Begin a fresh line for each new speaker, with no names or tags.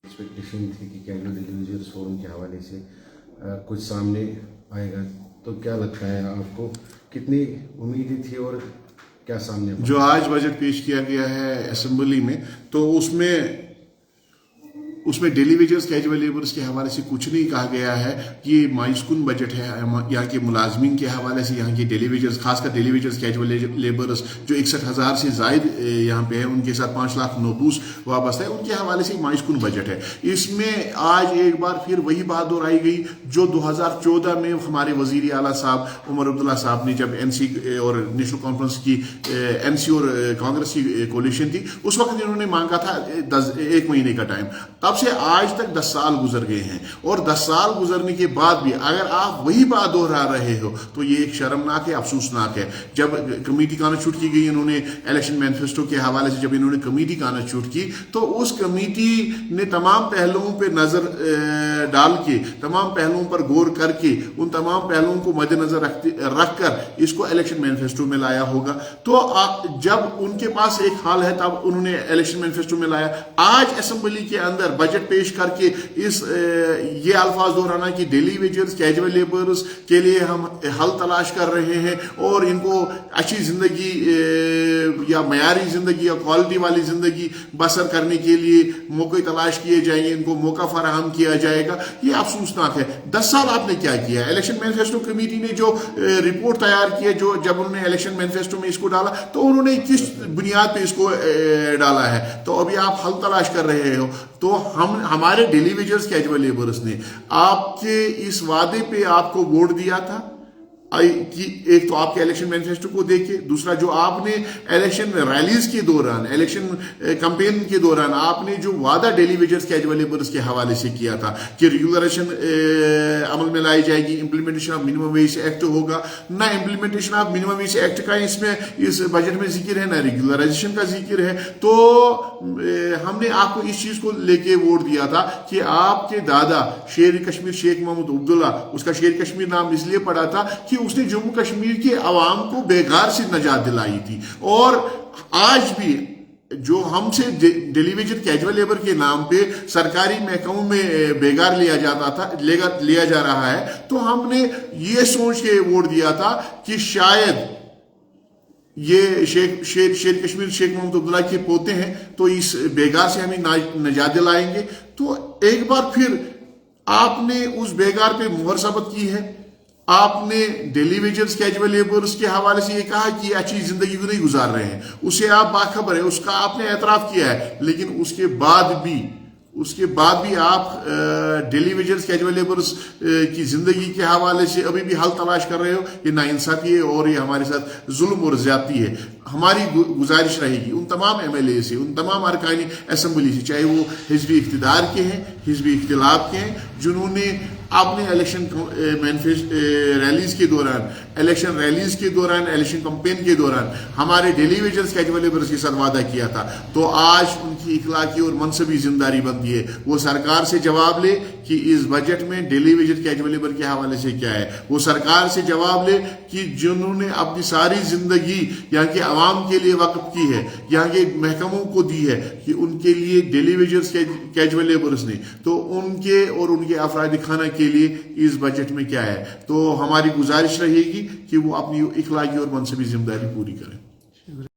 Expectation थी कि casual individuals forum के हवाले से कुछ सामने आएगा, तो क्या लगता है आपको, कितनी उम्मीदें थी और क्या सामने आया?
जो आज बजट पेश किया गया है असेंबली में, तो उसमें डेली वेजेस कैजुअल लेबर्स के हवाले से कुछ नहीं कहा गया है। ये मायूसकुन बजट है यहाँ के मुलाजमीन के हवाले से। यहाँ के डेली वेजेस, खासकर डेली वेजेस कैजुअल लेबर्स जो 61,000 से जायद यहाँ पे है, उनके साथ 5 लाख नोबूस वाबस्ता है, उनके हवाले से मायूसकुन बजट है। इसमें आज एक बार फिर वही बात दोहराई गई जो 2014 में हमारे वजीर आला साहब उमर अब्दुल्ला साहब ने, जब एनसी और नेशनल कॉन्फ्रेंस की एनसी और कांग्रेस की कोलिशन थी, उस वक्त इन्होंने मांगा था 1 महीने का टाइम। तब से आज तक 10 साल गुजर गए हैं, और 10 साल गुजरने के बाद भी अगर आप वही बात दोहरा रहे हो तो ये एक शर्मनाक है, अफसोसनाक है। जब कमेटी कानून की गई, इन्होंने इलेक्शन मैनिफेस्टो के हवाले से जब इन्होंने कमेटी कानून की, तो उस कमेटी ने तमाम पहलुओं पर नजर डाल के, तमाम पहलुओं पर गौर करके, उन तमाम पहलुओं को मद्देनजर रखकर इसको इलेक्शन मैनिफेस्टो में लाया होगा। तो जब उनके पास एक हाल है तब उन्होंने इलेक्शन मैनिफेस्टो में लाया। आज असेंबली के अंदर बजट पेश करके ये अल्फाज दोहराना कि डेली वेजर्स कैजुअल लेबर्स के लिए हम हल तलाश कर रहे हैं और इनको अच्छी जिंदगी या मयारी जिंदगी या क्वालिटी वाली जिंदगी बसर करने के लिए मौके तलाश किए जाएंगे, इनको मौका फराहम किया जाएगा, ये अफसोसनाक है। 10 साल आपने क्या किया? इलेक्शन मैनिफेस्टो कमेटी ने जो रिपोर्ट तैयार की है, जो जब उन्होंने इलेक्शन मैनिफेस्टो में इसको डाला, तो उन्होंने किस बुनियाद पे इसको डाला है? तो अभी आप हल तलाश कर रहे हो। तो हमारे डेली वेजर्स कैजुअल लेबर्स ने आपके इस वादे पे आपको वोट दिया था कि एक तो आपके इलेक्शन मैनिफेस्टो को देखे, दूसरा जो आपने इलेक्शन रैलीज के दौरान, इलेक्शन कैंपेन के दौरान आपने जो वादा डेली वेजर्स कैजुअल लेबर्स के हवाले से किया था कि रेगुलराइजेशन अमल में लाई जाएगी, implementation of minimum wage act होगा। ना implementation of minimum wage act का इसमें इस बजट में जिक्र है, ना रेगुलराइजेशन का जिक्र है। तो हमने आपको इस चीज को लेके वोट दिया था कि आपके दादा शेर कश्मीर शेख महमूद अब्दुल्ला, उसका शेर कश्मीर नाम इसलिए पड़ा था कि उसने जम्मू कश्मीर के अवाम को बेगार से नजात दिलाई थी। और आज भी जो हमसे डेली वेजर कैजुअल लेबर के नाम पे सरकारी महकमों में बेगार लिया जा रहा है, तो हमने ये सोच के वोट दिया था कि शायद ये शेर कश्मीर शेख महमूद अब्दुल्ला के पोते हैं, तो इस बेगार से हमें नजात दिलाएंगे। तो एक बार फिर आपने उस बेगार पे मुहर सबत की है। आपने डेली वेजर्स कैजुअल लेबर्स के हवाले से ये कहा कि अच्छी जिंदगी को नहीं गुजार रहे हैं, उससे आप बाखबर है, उसका आपने एतराफ किया है। लेकिन उसके बाद भी आप डेली वेजर्स कैजुअल लेबर्स की जिंदगी के हवाले से अभी भी हल तलाश कर रहे हो। ये नाइंसाफी है और ये हमारे साथ जुल्म और ज्यादती है। हमारी गुजारिश रहेगी उन तमाम MLA से, उन तमाम अरकानी असेंबली से, चाहे वो हिजबी इख्तिदार के हैं, हिजबी इख्तिलाफ के हैं, जिन्होंने आपने इलेक्शन रैलीज के दौरान, इलेक्शन कैंपेन के दौरान हमारे डेली वेजर्स कैजुअल लेबर्स के साथ वादा किया था। तो आज उनकी इखलाकी और मनसबी जिम्मेदारी बनती है वो सरकार से जवाब ले कि इस बजट में डेली वेजर कैजुअल लेबर के हवाले से क्या है। वो सरकार से जवाब ले कि जिन्होंने अपनी सारी जिंदगी यहाँ के आवाम के लिए वक्फ की है, यहाँ के महकमों को दी है, कि उनके लिए डेली वेजर्स कैजुअल लेबर्स ने, तो उनके और उनके अफराद खाना के लिए इस बजट में क्या है। तो हमारी गुजारिश रहेगी कि वो अपनी इखलाकी और मनसबी जिम्मेदारी पूरी करें।